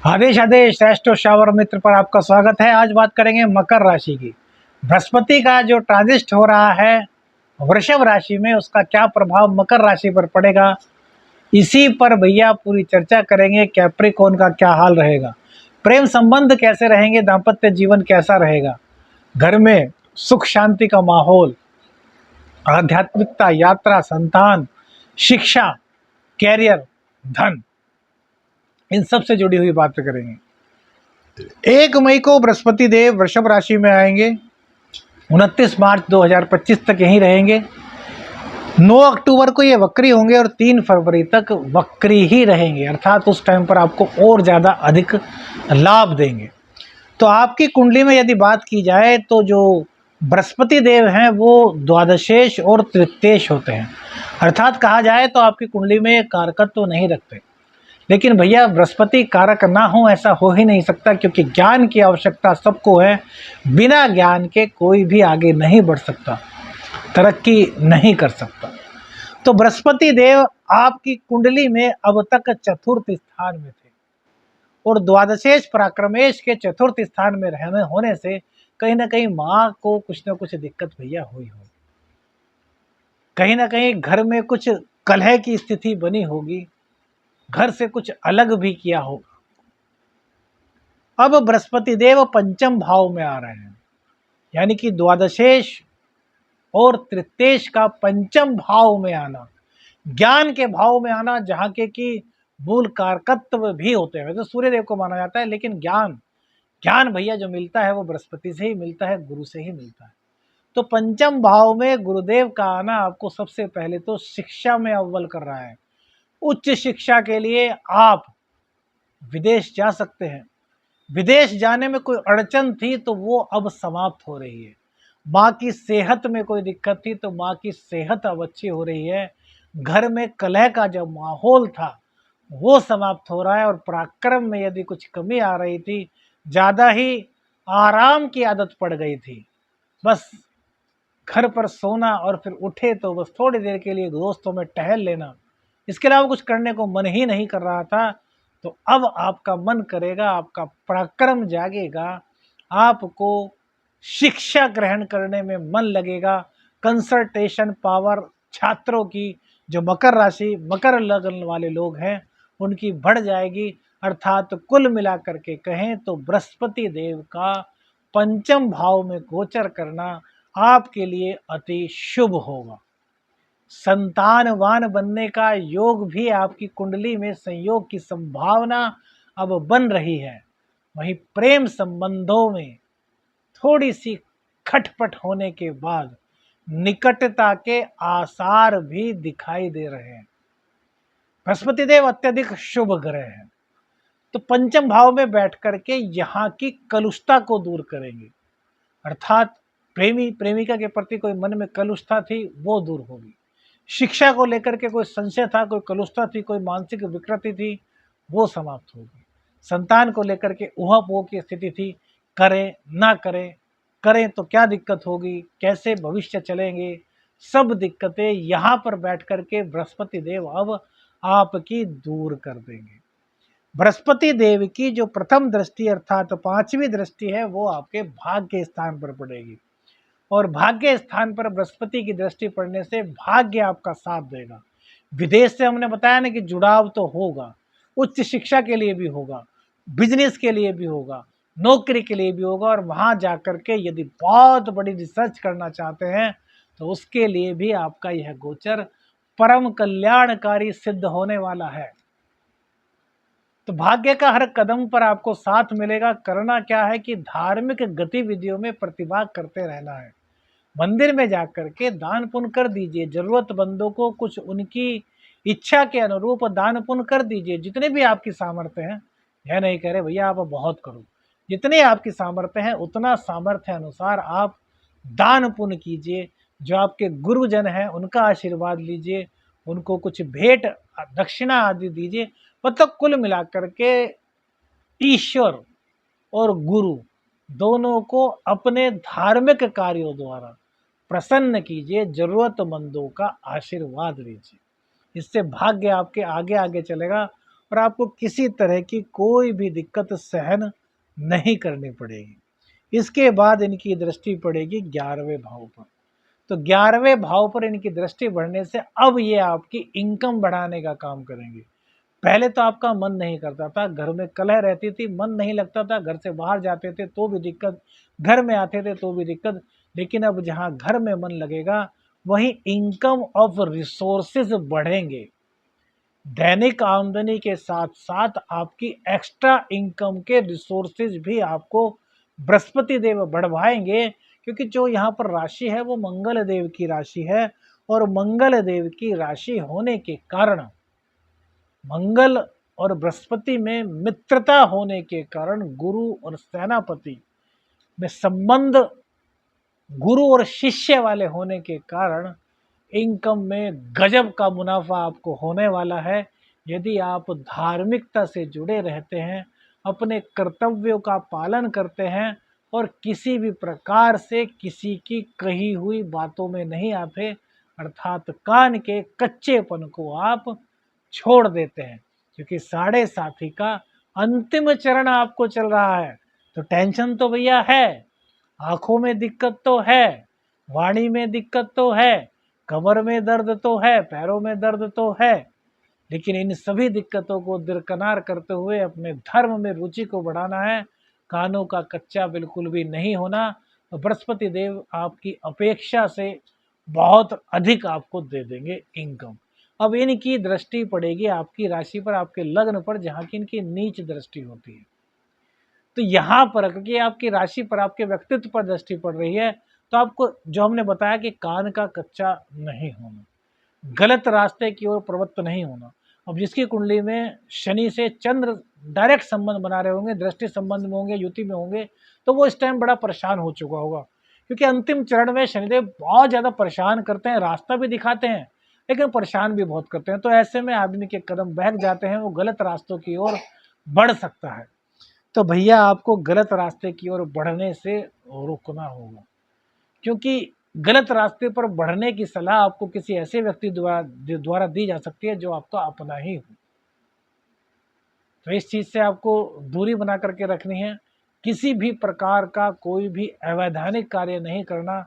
आदेश आदेश श्रेष्ठ शावर मित्र पर आपका स्वागत है। आज बात करेंगे मकर राशि की। बृहस्पति का जो ट्रांजिट हो रहा है वृषभ राशि में, उसका क्या प्रभाव मकर राशि पर पड़ेगा, इसी पर भैया पूरी चर्चा करेंगे। कैप्रिकॉर्न का क्या हाल रहेगा, प्रेम संबंध कैसे रहेंगे, दाम्पत्य जीवन कैसा रहेगा, घर में सुख शांति का माहौल, आध्यात्मिकता, यात्रा, संतान, शिक्षा, कैरियर, धन, इन सब से जुड़ी हुई बातें करेंगे। 1 मई को बृहस्पति देव वृषभ राशि में आएंगे, 29 मार्च 2025 तक यहीं रहेंगे। 9 अक्टूबर को ये वक्री होंगे और 3 फरवरी तक वक्री ही रहेंगे, अर्थात उस टाइम पर आपको और ज़्यादा अधिक लाभ देंगे। तो आपकी कुंडली में यदि बात की जाए तो जो बृहस्पति देव हैं वो द्वादशेश और तृतीयेश होते हैं, अर्थात कहा जाए तो आपकी कुंडली में कारकत्व तो नहीं रखते। लेकिन भैया बृहस्पति कारक ना हो ऐसा हो ही नहीं सकता, क्योंकि ज्ञान की आवश्यकता सबको है। बिना ज्ञान के कोई भी आगे नहीं बढ़ सकता, तरक्की नहीं कर सकता। तो बृहस्पति देव आपकी कुंडली में अब तक चतुर्थ स्थान में थे और द्वादशेश पराक्रमेश के चतुर्थ स्थान में रहने होने से कहीं ना कहीं माँ को कुछ ना कुछ दिक्कत भैया हुई हो, कहीं ना कहीं घर में कुछ कलह की स्थिति बनी होगी, घर से कुछ अलग भी किया होगा। अब बृहस्पति देव पंचम भाव में आ रहे हैं, यानी कि द्वादशेश और तृतीयेश का पंचम भाव में आना, ज्ञान के भाव में आना, जहाँ के कि मूल कारकत्व भी होते हैं। वैसे सूर्य देव को माना जाता है, लेकिन ज्ञान ज्ञान भैया जो मिलता है वो बृहस्पति से ही मिलता है, गुरु से ही मिलता है। तो पंचम भाव में गुरुदेव का आना आपको सबसे पहले तो शिक्षा में अव्वल कर रहा है। उच्च शिक्षा के लिए आप विदेश जा सकते हैं। विदेश जाने में कोई अड़चन थी तो वो अब समाप्त हो रही है। माँ की सेहत में कोई दिक्कत थी तो माँ की सेहत अब अच्छी हो रही है। घर में कलह का जो माहौल था वो समाप्त हो रहा है। और पराक्रम में यदि कुछ कमी आ रही थी, ज़्यादा ही आराम की आदत पड़ गई थी, बस घर पर सोना और फिर उठे तो बस थोड़ी देर के लिए दोस्तों में टहल लेना, इसके अलावा कुछ करने को मन ही नहीं कर रहा था। तो अब आपका मन करेगा, आपका पराक्रम जागेगा, आपको शिक्षा ग्रहण करने में मन लगेगा। कंसंट्रेशन पावर छात्रों की, जो मकर राशि मकर लग्न वाले लोग हैं, उनकी बढ़ जाएगी। अर्थात कुल मिलाकर के कहें तो बृहस्पति देव का पंचम भाव में गोचर करना आपके लिए अति शुभ होगा। संतानवान बनने का योग भी आपकी कुंडली में संयोग की संभावना अब बन रही है। वहीं प्रेम संबंधों में थोड़ी सी खटपट होने के बाद निकटता के आसार भी दिखाई दे रहे हैं। बृहस्पति देव अत्यधिक शुभ ग्रह है, तो पंचम भाव में बैठ करके यहाँ की कलुषता को दूर करेंगे, अर्थात प्रेमी प्रेमिका के प्रति कोई मन में कलुषता थी वो दूर होगी। शिक्षा को लेकर के कोई संशय था, कोई कलुषता थी, कोई मानसिक विकृति थी, वो समाप्त होगी। संतान को लेकर के ऊहापोह की स्थिति थी, करें ना करें, करें तो क्या दिक्कत होगी, कैसे भविष्य चलेंगे, सब दिक्कतें यहाँ पर बैठ करके बृहस्पति देव अब आपकी दूर कर देंगे। बृहस्पति देव की जो प्रथम दृष्टि अर्थात पांचवी दृष्टि है वो आपके भाग्य स्थान पर पड़ेगी, और भाग्य स्थान पर बृहस्पति की दृष्टि पड़ने से भाग्य आपका साथ देगा। विदेश से हमने बताया ना कि जुड़ाव तो होगा, उच्च शिक्षा के लिए भी होगा, बिजनेस के लिए भी होगा, नौकरी के लिए भी होगा। और वहां जाकर के यदि बहुत बड़ी रिसर्च करना चाहते हैं तो उसके लिए भी आपका यह गोचर परम कल्याणकारी सिद्ध होने वाला है। तो भाग्य का हर कदम पर आपको साथ मिलेगा। करना क्या है कि धार्मिक गतिविधियों में प्रतिभाग करते रहना है। मंदिर में जाकर के दान पुण्य कर दीजिए, जरूरतमंदों को कुछ उनकी इच्छा के अनुरूप दान पुण्य कर दीजिए, जितने भी आपकी सामर्थ्य है। यह नहीं कह रहे भैया आप बहुत करो, जितने आपकी सामर्थ्य है उतना सामर्थ्य अनुसार आप दान पुण्य कीजिए। जो आपके गुरुजन हैं उनका आशीर्वाद लीजिए, उनको कुछ भेंट दक्षिणा आदि दीजिए। मतलब कुल मिलाकर के ईश्वर और गुरु दोनों को अपने धार्मिक कार्यों द्वारा प्रसन्न कीजिए, जरूरतमंदों का आशीर्वाद लीजिए। इससे भाग्य आपके आगे आगे चलेगा और आपको किसी तरह की कोई भी दिक्कत सहन नहीं करनी पड़ेगी। इसके बाद इनकी दृष्टि पड़ेगी 11वें भाव पर। तो 11वें भाव पर इनकी दृष्टि बढ़ने से अब ये आपकी इनकम बढ़ाने का काम करेंगे। पहले तो आपका मन नहीं करता था, घर में कलह रहती थी, मन नहीं लगता था, घर से बाहर जाते थे तो भी दिक्कत, घर में आते थे तो भी दिक्कत। लेकिन अब जहाँ घर में मन लगेगा वहीं इनकम ऑफ रिसोर्सेज बढ़ेंगे। दैनिक आमदनी के साथ साथ आपकी एक्स्ट्रा इनकम के रिसोर्सेज भी आपको बृहस्पति देव बढ़वाएंगे, क्योंकि जो यहाँ पर राशि है वो मंगल देव की राशि है। और मंगल देव की राशि होने के कारण, मंगल और बृहस्पति में मित्रता होने के कारण, गुरु और सेनापति में संबंध गुरु और शिष्य वाले होने के कारण इनकम में गजब का मुनाफा आपको होने वाला है। यदि आप धार्मिकता से जुड़े रहते हैं, अपने कर्तव्यों का पालन करते हैं और किसी भी प्रकार से किसी की कही हुई बातों में नहीं आते, अर्थात कान के कच्चेपन को आप छोड़ देते हैं, क्योंकि 7.5 का अंतिम चरण आपको चल रहा है। तो टेंशन तो भैया है, आंखों में दिक्कत तो है, वाणी में दिक्कत तो है, कमर में दर्द तो है, पैरों में दर्द तो है, लेकिन इन सभी दिक्कतों को दरकिनार करते हुए अपने धर्म में रुचि को बढ़ाना है। कानों का कच्चा बिल्कुल भी नहीं होना। तो बृहस्पति देव आपकी अपेक्षा से बहुत अधिक आपको दे देंगे इनकम। अब इनकी दृष्टि पड़ेगी आपकी राशि पर, आपके लग्न पर, जहाँ की इनकी नीच दृष्टि होती है। तो यहाँ पर क्योंकि आपकी राशि पर, आपके व्यक्तित्व पर दृष्टि पड़ रही है, तो आपको जो हमने बताया कि कान का कच्चा नहीं होना, गलत रास्ते की ओर प्रवृत्त नहीं होना। अब जिसकी कुंडली में शनि से चंद्र डायरेक्ट संबंध बना रहे होंगे, दृष्टि संबंध में होंगे, युति में होंगे, तो वो इस टाइम बड़ा परेशान हो चुका होगा, क्योंकि अंतिम चरण में शनिदेव बहुत ज़्यादा परेशान करते हैं, रास्ता भी दिखाते हैं लेकिन परेशान भी बहुत करते हैं। तो ऐसे में आदमी के कदम बहक जाते हैं, वो गलत रास्तों की ओर बढ़ सकता है। तो भैया आपको गलत रास्ते की ओर बढ़ने से रोकना होगा, क्योंकि गलत रास्ते पर बढ़ने की सलाह आपको किसी ऐसे व्यक्ति द्वारा दी जा सकती है जो आपका अपना ही हो। तो इस चीज़ से आपको दूरी बना करके रखनी है। किसी भी प्रकार का कोई भी अवैधानिक कार्य नहीं करना,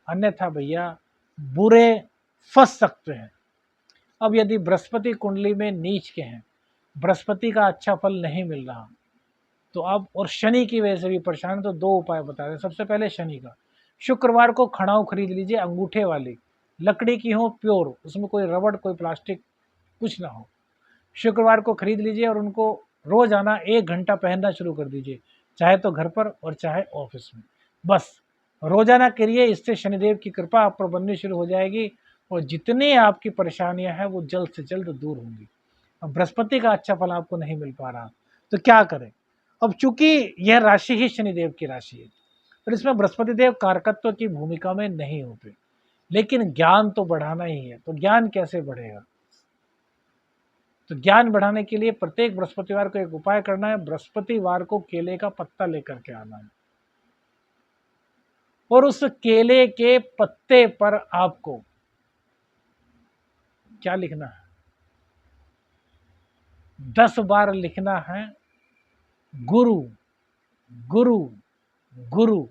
अन्यथा भैया बुरे फंस सकते हैं। अब यदि बृहस्पति कुंडली में नीच के हैं, बृहस्पति का अच्छा फल नहीं मिल रहा, तो अब और शनि की वजह से भी परेशान, तो 2 उपाय बता रहे हैं। सबसे पहले शनि का, शुक्रवार को खड़ाऊ खरीद लीजिए, अंगूठे वाली, लकड़ी की हो, प्योर, उसमें कोई रबड़ कोई प्लास्टिक कुछ ना हो। शुक्रवार को खरीद लीजिए और उनको रोजाना 1 घंटा पहनना शुरू कर दीजिए, चाहे तो घर पर और चाहे ऑफिस में। बस रोजाना करिए, इससे शनिदेव की कृपा आप पर बननी शुरू हो जाएगी और जितनी आपकी परेशानियां हैं वो जल्द से जल्द दूर होंगी। अब बृहस्पति का अच्छा फल आपको नहीं मिल पा रहा, तो क्या करें? अब चूंकि यह राशि ही शनिदेव की राशि है, और इसमें बृहस्पति देव कारकत्व की भूमिका में नहीं होते, लेकिन ज्ञान तो बढ़ाना ही है। तो ज्ञान कैसे बढ़ेगा? तो ज्ञान बढ़ाने के लिए प्रत्येक बृहस्पतिवार को एक उपाय करना है। बृहस्पतिवार को केले का पत्ता लेकर के आना है और उस केले के पत्ते पर आपको क्या लिखना है? 10 बार लिखना है, गुरु गुरु गुरु।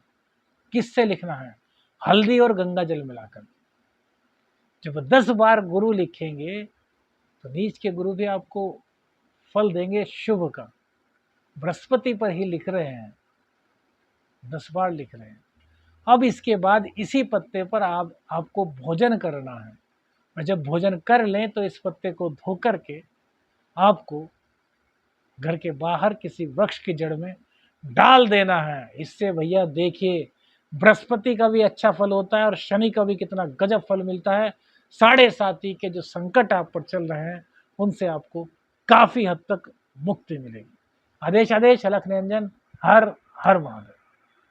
किससे लिखना है? हल्दी और गंगा जल मिलाकर। जब 10 बार गुरु लिखेंगे तो नीच के गुरु भी आपको फल देंगे शुभ का। बृहस्पति पर ही लिख रहे हैं, 10 बार लिख रहे हैं। अब इसके बाद इसी पत्ते पर आपको भोजन करना है, और जब भोजन कर लें तो इस पत्ते को धो करके आपको घर के बाहर किसी वृक्ष की जड़ में डाल देना है। इससे भैया देखिए, बृहस्पति का भी अच्छा फल होता है और शनि का भी कितना गजब फल मिलता है। 7.5 के जो संकट आप पर चल रहे हैं उनसे आपको काफी हद तक मुक्ति मिलेगी। आदेश आदेश अलख निरंजन। हर हर महादेव।